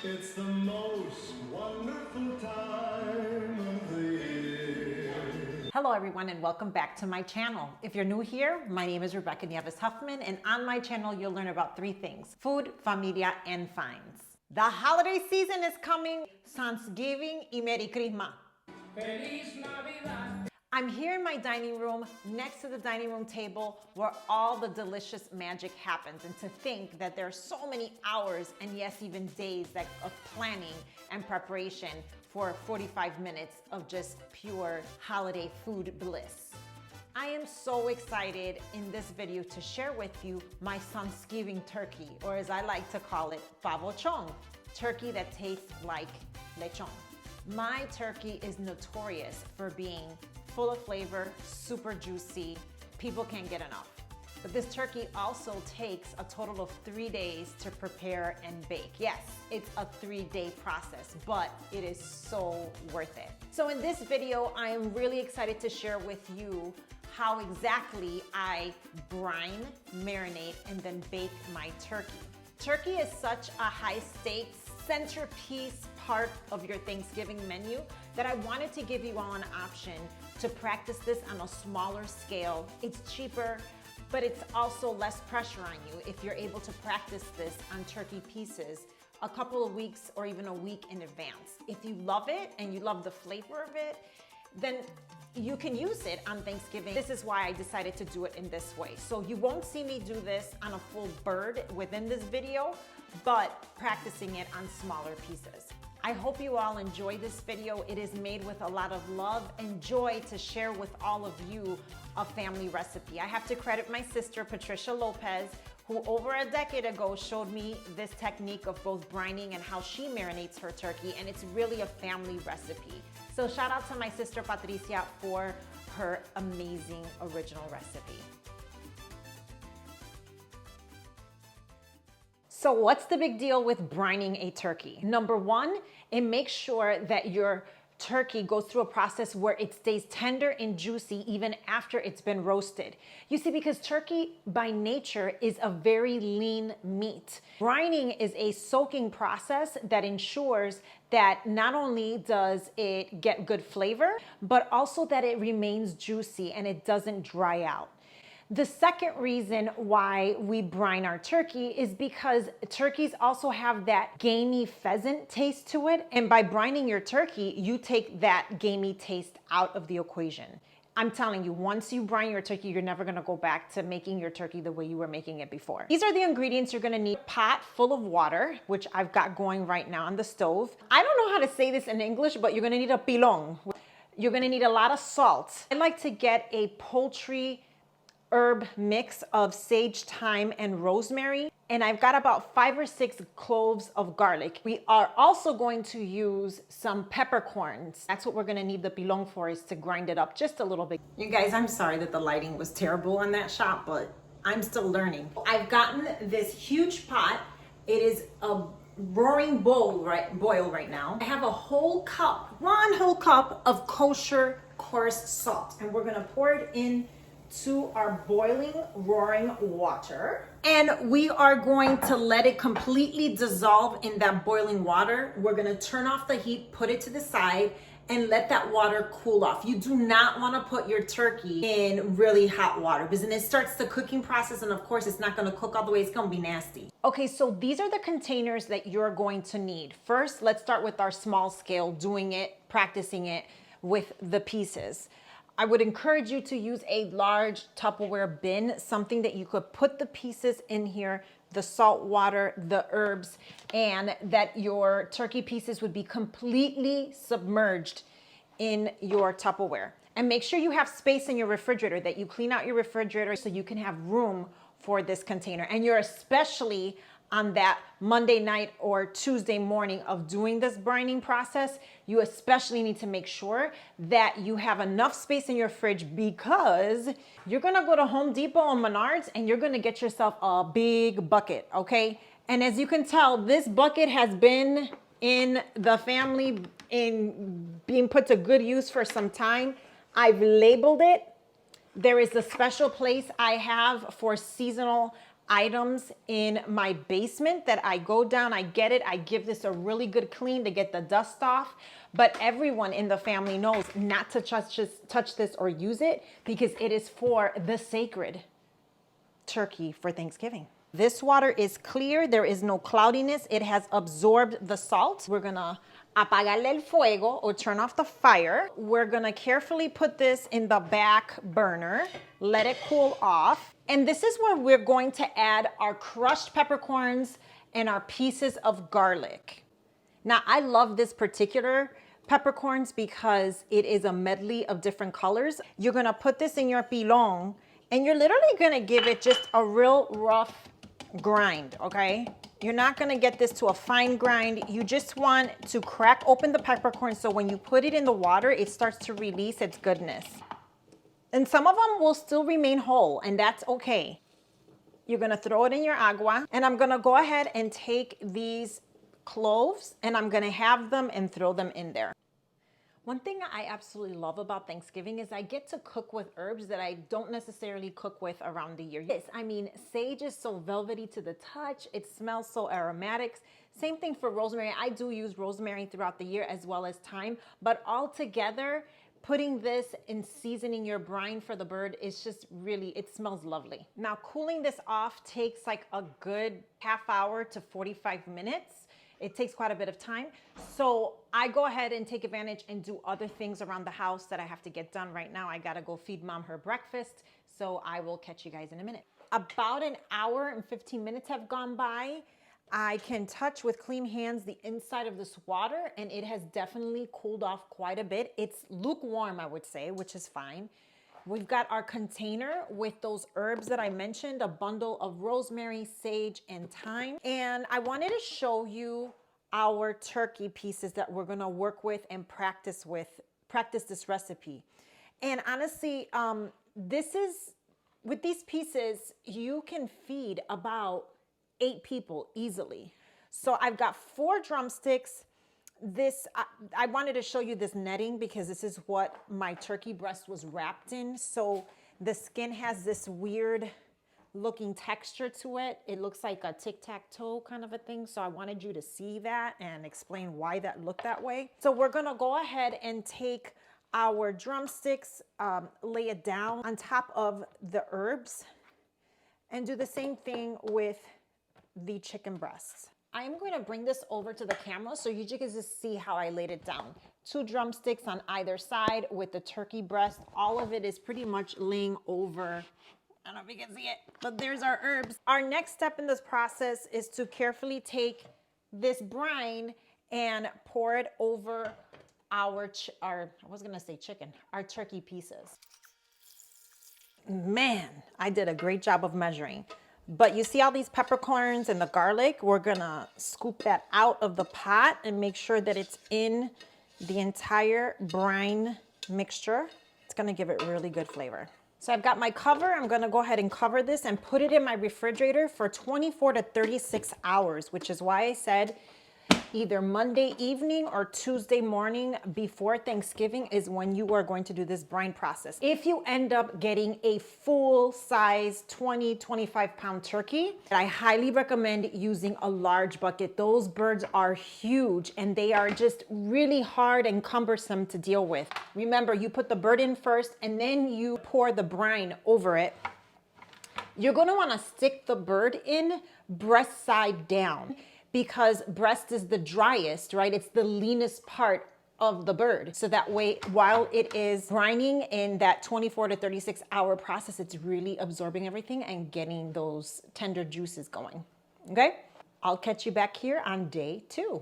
It's the most wonderful time of the year. Hello everyone and welcome back to my channel. If you're new here, my name is Rebecca Nieves Huffman and on my channel you'll learn about three things: food, familia, and finds. The holiday season is coming. Thanksgiving y Merry Christmas. Feliz Navidad. I'm here in my dining room next to the dining room table where all the delicious magic happens, and to think that there are so many hours and yes, even days of planning and preparation for 45 minutes of just pure holiday food bliss. I am so excited in this video to share with you my Thanksgiving turkey, or as I like to call it, Pavochón, turkey that tastes like lechón. My turkey is notorious for being full of flavor, super juicy, people can't get enough. But this turkey also takes a total of 3 days to prepare and bake. Yes, it's a 3-day process, but it is so worth it. So in this video, I am really excited to share with you how exactly I brine, marinate, and then bake my turkey. Turkey is such a high stakes centerpiece part of your Thanksgiving menu that I wanted to give you all an option to practice this on a smaller scale. It's cheaper, but it's also less pressure on you if you're able to practice this on turkey pieces a couple of weeks or even a week in advance. If you love it and you love the flavor of it, then you can use it on Thanksgiving. This is why I decided to do it in this way. So you won't see me do this on a full bird within this video, but practicing it on smaller pieces. I hope you all enjoy this video. It is made with a lot of love and joy to share with all of you a family recipe. I have to credit my sister, Patricia Lopez, who over a decade ago showed me this technique of both brining and how she marinates her turkey, and it's really a family recipe. So shout out to my sister Patricia for her amazing original recipe. So what's the big deal with brining a turkey? Number one, it makes sure that your turkey goes through a process where it stays tender and juicy even after it's been roasted. You see, because turkey by nature is a very lean meat. Brining is a soaking process that ensures that not only does it get good flavor, but also that it remains juicy and it doesn't dry out. The second reason why we brine our turkey is because turkeys also have that gamey pheasant taste to it. And by brining your turkey, you take that gamey taste out of the equation. I'm telling you, once you brine your turkey, you're never gonna go back to making your turkey the way you were making it before. These are the ingredients you're gonna need. A pot full of water, which I've got going right now on the stove. I don't know how to say this in English, but you're gonna need a pilón. You're gonna need a lot of salt. I like to get a poultry herb mix of sage, thyme, and rosemary. And I've got about 5 or 6 cloves of garlic. We are also going to use some peppercorns. That's what we're gonna need the pilón for, is to grind it up just a little bit. You guys, I'm sorry that the lighting was terrible on that shot, but I'm still learning. I've gotten this huge pot. It is a roaring boil right now. I have a whole cup, 1 whole cup of kosher coarse salt, and we're gonna pour it in to our boiling, roaring water. And we are going to let it completely dissolve in that boiling water. We're gonna turn off the heat, put it to the side, and let that water cool off. You do not wanna put your turkey in really hot water, because then it starts the cooking process, and of course it's not gonna cook all the way, it's gonna be nasty. Okay, so these are the containers that you're going to need. First, let's start with our small scale, doing it, practicing it with the pieces. I would encourage you to use a large Tupperware bin, something that you could put the pieces in here, the salt water, the herbs, and that your turkey pieces would be completely submerged in your Tupperware. And make sure you have space in your refrigerator, that you clean out your refrigerator so you can have room for this container. And you're especially on that Monday night or Tuesday morning of doing this brining process, you especially need to make sure that you have enough space in your fridge, because you're gonna go to Home Depot or Menards and you're gonna get yourself a big bucket, okay? And as you can tell, this bucket has been in the family, in being put to good use for some time. I've labeled it. There is a special place I have for seasonal items in my basement that I go down, I get it, I give this a really good clean to get the dust off. But everyone in the family knows not to touch this or use it because it is for the sacred turkey for Thanksgiving. This water is clear. There is no cloudiness. It has absorbed the salt. We're gonna apagarle el fuego or turn off the fire. We're gonna carefully put this in the back burner, let it cool off. And this is where we're going to add our crushed peppercorns and our pieces of garlic. Now, I love this particular peppercorns because it is a medley of different colors. You're gonna put this in your pilon and you're literally gonna give it just a real rough grind, okay? You're not gonna get this to a fine grind. You just want to crack open the peppercorn so when you put it in the water, it starts to release its goodness. And some of them will still remain whole, and that's okay. You're gonna throw it in your agua, and I'm gonna go ahead and take these cloves, and I'm gonna have them and throw them in there. One thing I absolutely love about Thanksgiving is I get to cook with herbs that I don't necessarily cook with around the year. Yes, I mean, sage is so velvety to the touch. It smells so aromatic. Same thing for rosemary. I do use rosemary throughout the year as well as thyme, but all together, putting this and seasoning your brine for the bird is just really, it smells lovely. Now, cooling this off takes like a good half hour to 45 minutes. It takes quite a bit of time. So I go ahead and take advantage and do other things around the house that I have to get done right now. I gotta go feed mom her breakfast. So I will catch you guys in a minute. About an hour and 15 minutes have gone by. I can touch with clean hands the inside of this water and it has definitely cooled off quite a bit. It's lukewarm, I would say, which is fine. We've got our container with those herbs that I mentioned, a bundle of rosemary, sage, and thyme. And I wanted to show you our turkey pieces that we're gonna work with and practice this recipe. And honestly, with these pieces, you can feed about 8 people easily. So I've got 4 drumsticks. I wanted to show you this netting because this is what my turkey breast was wrapped in. So the skin has this weird looking texture to it. It looks like a tic-tac-toe kind of a thing. So I wanted you to see that and explain why that looked that way. So we're gonna go ahead and take our drumsticks, lay it down on top of the herbs and do the same thing with the chicken breasts. I am going to bring this over to the camera so you can just see how I laid it down. 2 drumsticks on either side with the turkey breast. All of it is pretty much laying over. I don't know if you can see it, but there's our herbs. Our next step in this process is to carefully take this brine and pour it over our turkey pieces. Man, I did a great job of measuring. But you see all these peppercorns and the garlic? We're gonna scoop that out of the pot and make sure that it's in the entire brine mixture. It's gonna give it really good flavor. So I've got my cover. I'm gonna go ahead and cover this and put it in my refrigerator for 24 to 36 hours, which is why I said either Monday evening or Tuesday morning before Thanksgiving is when you are going to do this brine process. If you end up getting a full size 20, 25 pound turkey, I highly recommend using a large bucket. Those birds are huge and they are just really hard and cumbersome to deal with. Remember, you put the bird in first and then you pour the brine over it. You're gonna wanna stick the bird in breast side down, because breast is the driest, right? It's the leanest part of the bird. So that way, while it is brining in that 24 to 36 hour process, it's really absorbing everything and getting those tender juices going, okay? I'll catch you back here on day 2.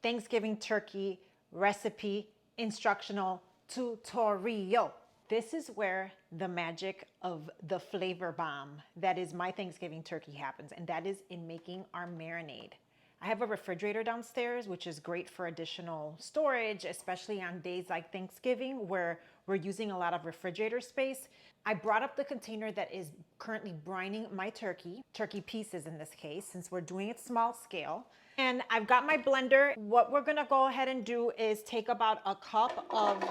Thanksgiving turkey recipe instructional tutorial. This is where the magic of the flavor bomb that is my Thanksgiving turkey happens, and that is in making our marinade. I have a refrigerator downstairs, which is great for additional storage, especially on days like Thanksgiving where we're using a lot of refrigerator space. I brought up the container that is currently brining my turkey pieces in this case, since we're doing it small scale. And I've got my blender. What we're gonna go ahead and do is take about a cup of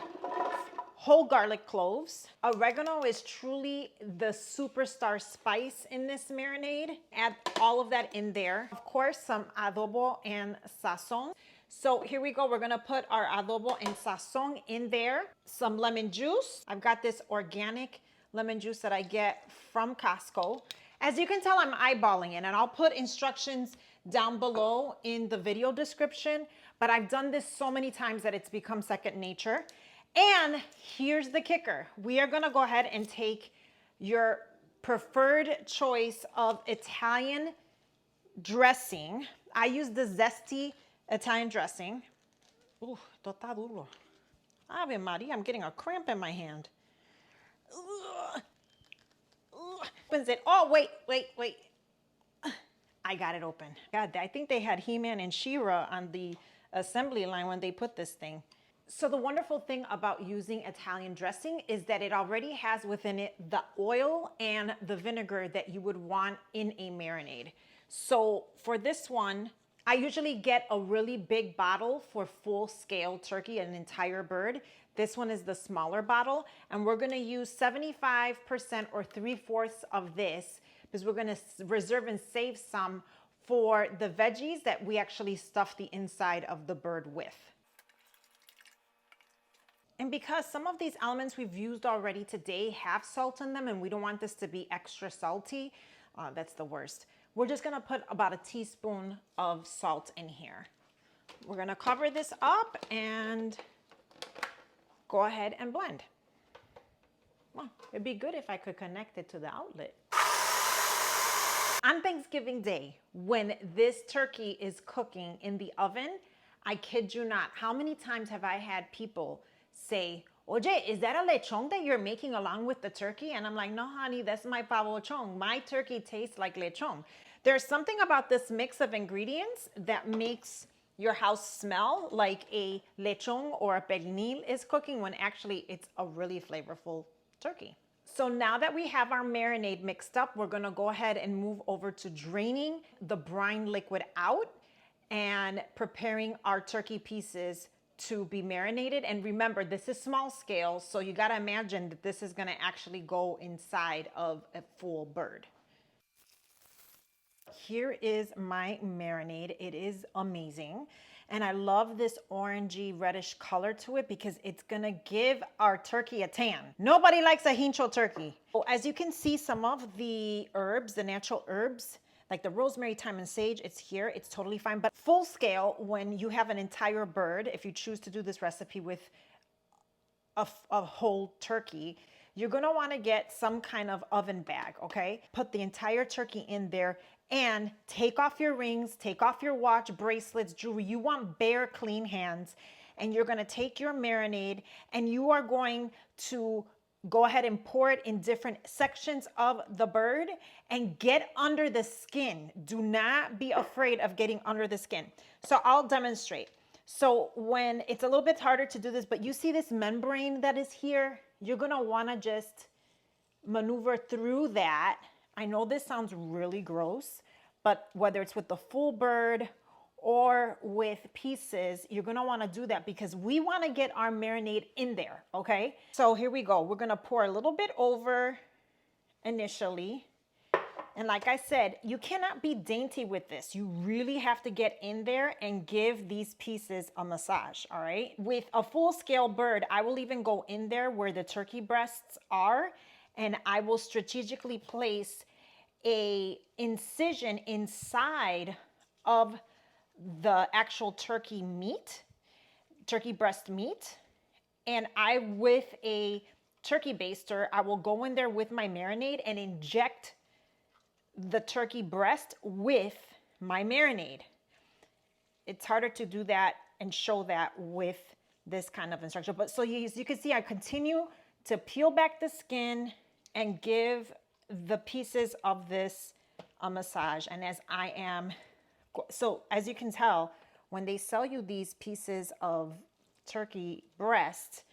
whole garlic cloves. Oregano is truly the superstar spice in this marinade. Add all of that in there. Of course, some adobo and sazon. So here we go. We're gonna put our adobo and sazon in there. Some lemon juice. I've got this organic lemon juice that I get from Costco. As you can tell, I'm eyeballing it, and I'll put instructions down below in the video description, but I've done this so many times that it's become second nature. And here's the kicker. We are gonna go ahead and take your preferred choice of Italian dressing. I use the zesty Italian dressing. Ooh, está duro. Ave Maria, I'm getting a cramp in my hand. Opens it. Oh, wait. I got it open. God, I think they had He-Man and She-Ra on the assembly line when they put this thing. So the wonderful thing about using Italian dressing is that it already has within it the oil and the vinegar that you would want in a marinade. So for this one, I usually get a really big bottle for full scale turkey, an entire bird. This one is the smaller bottle, and we're gonna use 75% or 3/4 of this because we're gonna reserve and save some for the veggies that we actually stuff the inside of the bird with. And because some of these elements we've used already today have salt in them and we don't want this to be extra salty, that's the worst. We're just gonna put about a teaspoon of salt in here. We're gonna cover this up and go ahead and blend. Well, it'd be good if I could connect it to the outlet. On Thanksgiving Day, when this turkey is cooking in the oven, I kid you not, how many times have I had people say, Oye, is that a lechón that you're making along with the turkey? And I'm like, no, honey, that's my pavochón. My turkey tastes like lechón. There's something about this mix of ingredients that makes your house smell like a lechón or a pernil is cooking when actually it's a really flavorful turkey. So now that we have our marinade mixed up, we're gonna go ahead and move over to draining the brine liquid out and preparing our turkey pieces to be marinated. And remember, this is small scale, so you gotta imagine that this is gonna actually go inside of a full bird. Here is my marinade. It is amazing. And I love this orangey reddish color to it because it's gonna give our turkey a tan. Nobody likes a hincho turkey. Well, as you can see, some of the herbs, the natural herbs, like the rosemary, thyme, and sage, it's here, it's totally fine. But full scale, when you have an entire bird, if you choose to do this recipe with a whole turkey, you're gonna wanna get some kind of oven bag, okay? Put the entire turkey in there and take off your rings, take off your watch, bracelets, jewelry. You want bare, clean hands. And you're gonna take your marinade and you are going to go ahead and pour it in different sections of the bird and get under the skin. Do not be afraid of getting under the skin. So I'll demonstrate. So when it's a little bit harder to do this, but you see this membrane that is here, you're gonna wanna just maneuver through that. I know this sounds really gross, but whether it's with the full bird or with pieces, you're gonna wanna do that because we wanna get our marinade in there, okay? So here we go. We're gonna pour a little bit over initially. And like I said, you cannot be dainty with this. You really have to get in there and give these pieces a massage, all right? With a full scale bird, I will even go in there where the turkey breasts are, and I will strategically place a incision inside of the actual turkey meat, turkey breast meat. And with a turkey baster, I will go in there with my marinade and inject the turkey breast with my marinade. It's harder to do that and show that with this kind of instruction. But so you can see, I continue to peel back the skin and give the pieces of this a massage. And so as you can tell, when they sell you these pieces of turkey breast,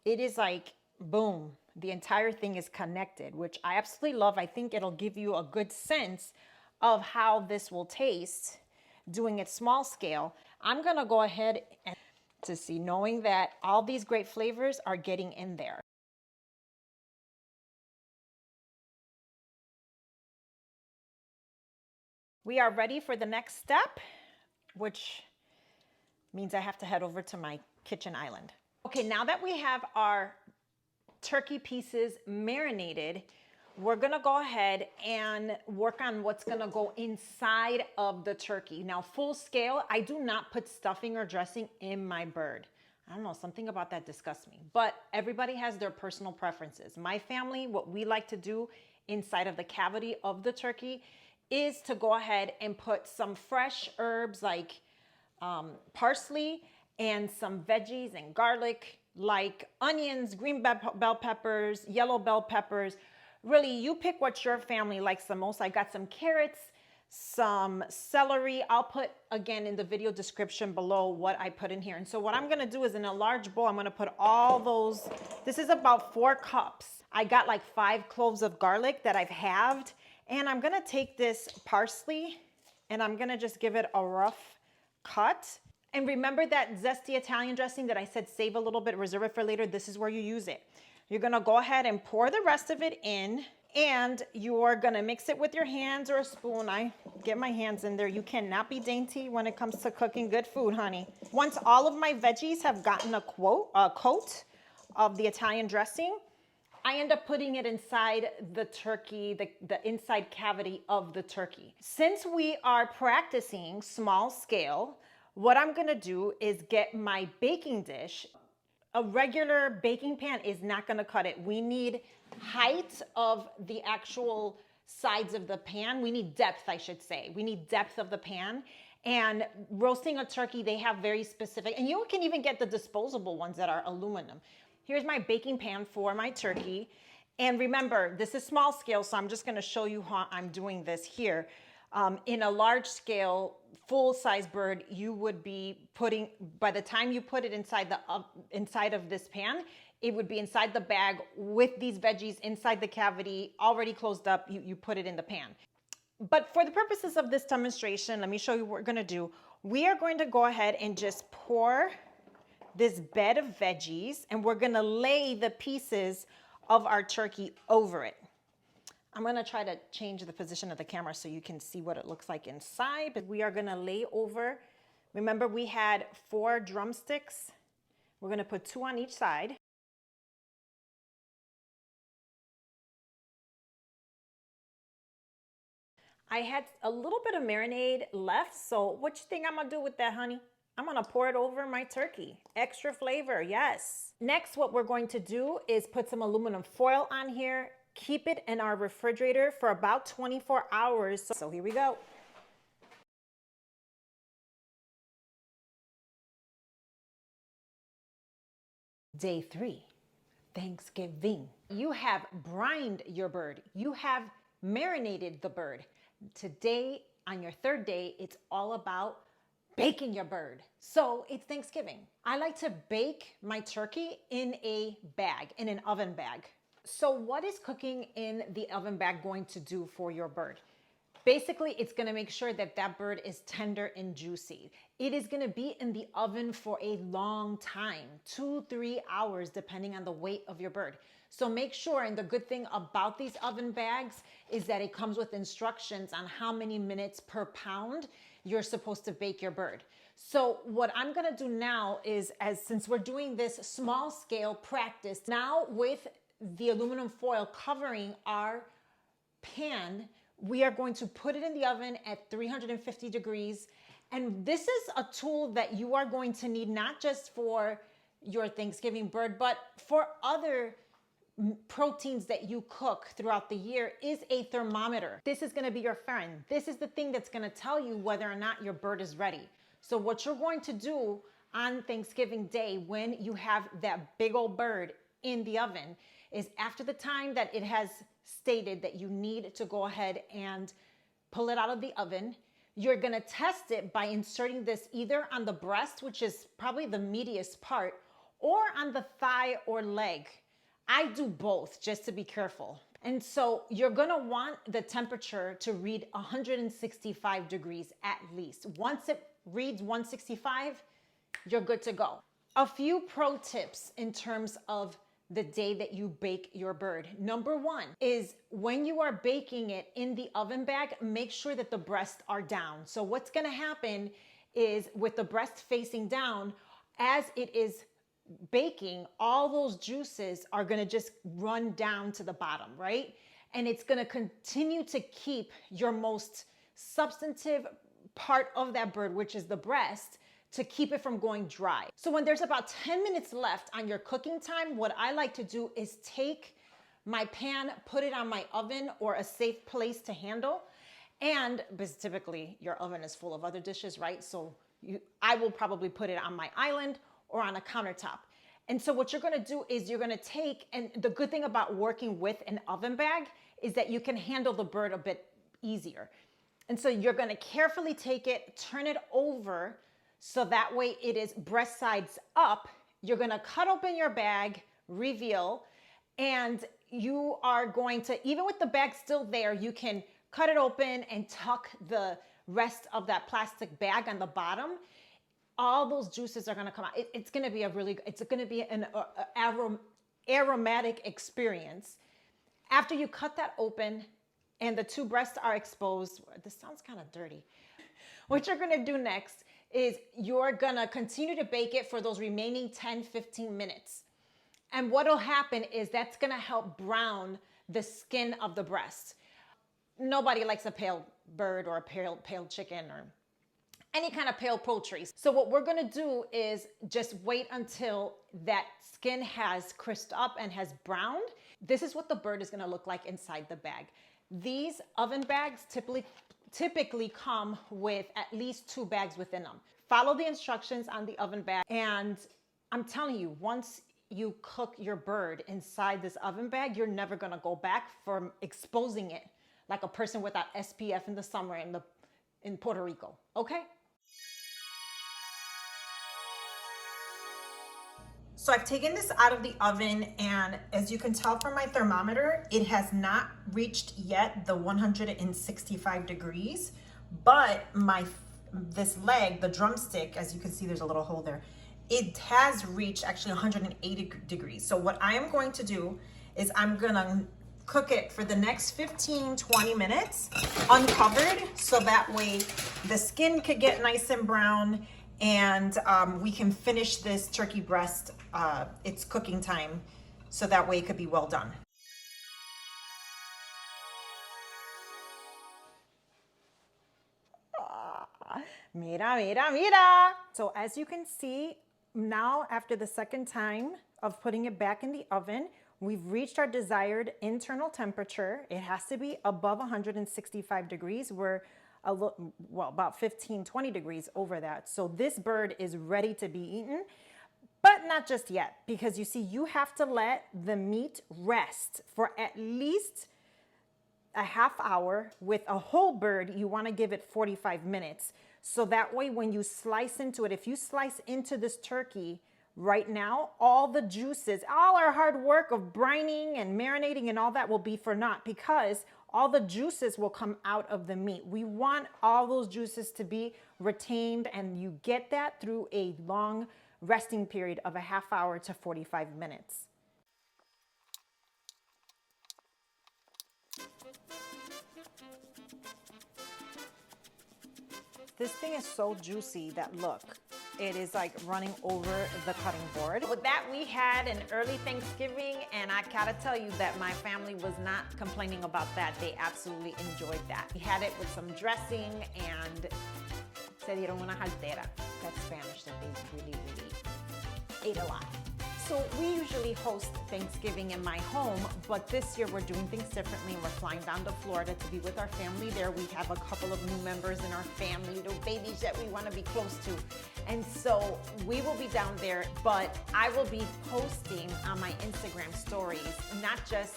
it is like, boom, the entire thing is connected, which I absolutely love. I think it'll give you a good sense of how this will taste doing it small scale. I'm gonna go ahead and to see, knowing that all these great flavors are getting in there. We are ready for the next step, which means I have to head over to my kitchen island. Okay, now that we have our turkey pieces marinated, we're gonna go ahead and work on what's gonna go inside of the turkey. Now, full scale, I do not put stuffing or dressing in my bird. I don't know, something about that disgusts me, but everybody has their personal preferences. My family, what we like to do inside of the cavity of the turkey is to go ahead and put some fresh herbs like parsley and some veggies and garlic like onions, green bell peppers, yellow bell peppers. Really, you pick what your family likes the most. I got some carrots, some celery. I'll put, again, in the video description below what I put in here. And so what I'm gonna do is in a large bowl, I'm gonna put all those, this is about 4 cups. I got like 5 cloves of garlic that I've halved. And I'm gonna take this parsley and I'm gonna just give it a rough cut. And remember that zesty Italian dressing that I said save a little bit, reserve it for later? This is where you use it. You're gonna go ahead and pour the rest of it in, and you're gonna mix it with your hands or a spoon. I get my hands in there. You cannot be dainty when it comes to cooking good food, honey. Once all of my veggies have gotten a coat of the Italian dressing, I end up putting it inside the turkey, the inside cavity of the turkey. Since we are practicing small scale, what I'm gonna do is get my baking dish. A regular baking pan is not gonna cut it. We need height of the actual sides of the pan. We need depth, I should say. We need depth of the pan. And roasting a turkey, they have very specific, and you can even get the disposable ones that are aluminum. Here's my baking pan for my turkey. And remember, this is small scale, so I'm just gonna show you how I'm doing this here. In a large scale, full-size bird, you would be putting, by the time you put it inside of this pan, it would be inside the bag with these veggies inside the cavity, already closed up, you put it in the pan. But for the purposes of this demonstration, let me show you what we're gonna do. We are going to go ahead and just pour this bed of veggies, and we're gonna lay the pieces of our turkey over it. I'm gonna try to change the position of the camera so you can see what it looks like inside, but we are gonna lay over, remember we had 4 drumsticks. We're gonna put 2 on each side. I had a little bit of marinade left, so what you think I'm gonna do with that, honey? I'm gonna pour it over my turkey. Extra flavor, yes. Next, what we're going to do is put some aluminum foil on here, keep it in our refrigerator for about 24 hours. So here we go. Day 3, Thanksgiving. You have brined your bird. You have marinated the bird. Today, on your 3rd day, it's all about baking your bird. So it's Thanksgiving. I like to bake my turkey in a bag, in an oven bag. So what is cooking in the oven bag going to do for your bird? Basically, it's gonna make sure that that bird is tender and juicy. It is gonna be in the oven for a long time, 2-3 hours, depending on the weight of your bird. So make sure, and the good thing about these oven bags is that it comes with instructions on how many minutes per pound you're supposed to bake your bird. So what I'm gonna do now is, since we're doing this small scale practice, now with the aluminum foil covering our pan, we are going to put it in the oven at 350 degrees. And this is a tool that you are going to need not just for your Thanksgiving bird, but for other proteins that you cook throughout the year, is a thermometer. This is gonna be your friend. This is the thing that's gonna tell you whether or not your bird is ready. So what you're going to do on Thanksgiving Day when you have that big old bird in the oven is, after the time that it has stated that you need to go ahead and pull it out of the oven, you're gonna test it by inserting this either on the breast, which is probably the meatiest part, or on the thigh or leg. I do both just to be careful. And so you're gonna want the temperature to read 165 degrees at least. Once it reads 165, you're good to go. A few pro tips in terms of the day that you bake your bird. Number one is when you are baking it in the oven bag, make sure that the breasts are down. So what's gonna happen is with the breast facing down, as it is baking, all those juices are gonna just run down to the bottom, right? And it's gonna continue to keep your most substantive part of that bird, which is the breast, to keep it from going dry. So when there's about 10 minutes left on your cooking time, what I like to do is take my pan, put it on my oven or a safe place to handle. And because typically your oven is full of other dishes, right? So I will probably put it on my island or on a countertop. And so what you're gonna do is you're gonna take, and the good thing about working with an oven bag is that you can handle the bird a bit easier. And so you're gonna carefully take it, turn it over, so that way it is breast sides up. You're gonna cut open your bag, reveal, and you are going to, even with the bag still there, you can cut it open and tuck the rest of that plastic bag on the bottom. All those juices are gonna come out. It's gonna be an aromatic experience. After you cut that open and the two breasts are exposed, this sounds kind of dirty. What you're gonna do next is you're gonna continue to bake it for those remaining 10, 15 minutes. And what'll happen is that's gonna help brown the skin of the breast. Nobody likes a pale bird or a pale chicken or any kind of pale poultry. So what we're gonna do is just wait until that skin has crisped up and has browned. This is what the bird is gonna look like inside the bag. These oven bags typically come with at least 2 bags within them. Follow the instructions on the oven bag, and I'm telling you, once you cook your bird inside this oven bag, you're never gonna go back from exposing it like a person without SPF in the summer in Puerto Rico, okay? So I've taken this out of the oven, and as you can tell from my thermometer, it has not reached yet the 165 degrees, but this leg, the drumstick, as you can see, there's a little hole there. It has reached actually 180 degrees. So what I am going to do is I'm gonna cook it for the next 15, 20 minutes uncovered, so that way the skin could get nice and brown, and we can finish this turkey breast, its cooking time, so that way it could be well done. Mira, mira, mira. So as you can see, now after the second time of putting it back in the oven, we've reached our desired internal temperature. It has to be above 165 degrees. We're about 15, 20 degrees over that. So this bird is ready to be eaten, but not just yet, because you see, you have to let the meat rest for at least a half hour. With a whole bird, you want to give it 45 minutes. So that way, when you slice into it, if you slice into this turkey right now, all the juices, all our hard work of brining and marinating and all that will be for naught, because all the juices will come out of the meat. We want all those juices to be retained, and you get that through a long resting period of a half hour to 45 minutes. This thing is so juicy that, look, it is like running over the cutting board. With that, we had an early Thanksgiving, and I gotta tell you that my family was not complaining about that. They absolutely enjoyed that. We had it with some dressing and se dieron una jaltera. That's Spanish, that they really, really ate a lot. So we usually host Thanksgiving in my home, but this year we're doing things differently. We're flying down to Florida to be with our family there. We have a couple of new members in our family, little babies that we want to be close to. And so we will be down there, but I will be posting on my Instagram stories, not just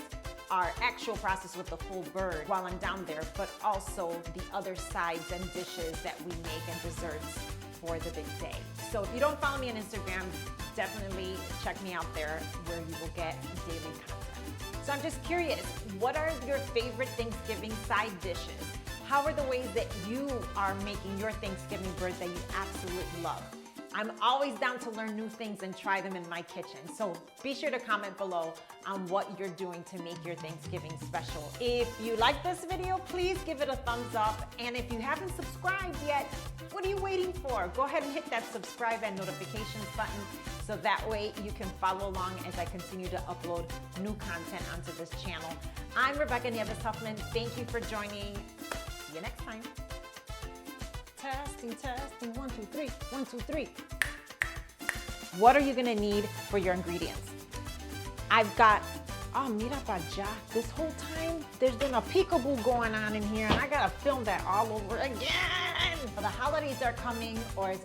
our actual process with the full bird while I'm down there, but also the other sides and dishes that we make and desserts for the big day. So if you don't follow me on Instagram, definitely check me out there, where you will get daily content. So I'm just curious, what are your favorite Thanksgiving side dishes? How are the ways that you are making your Thanksgiving bird that you absolutely love? I'm always down to learn new things and try them in my kitchen. So be sure to comment below on what you're doing to make your Thanksgiving special. If you like this video, please give it a thumbs up. And if you haven't subscribed yet, what are you waiting for? Go ahead and hit that subscribe and notifications button so that way you can follow along as I continue to upload new content onto this channel. I'm Rebecca Nieves-Huffman. Thank you for joining. See you next time. Testing, testing, 1, 2, 3, 1, 2, 3. What are you gonna need for your ingredients? I've got, oh, mira pa' allá. This whole time, there's been a peekaboo going on in here, and I gotta film that all over again. The holidays are coming, or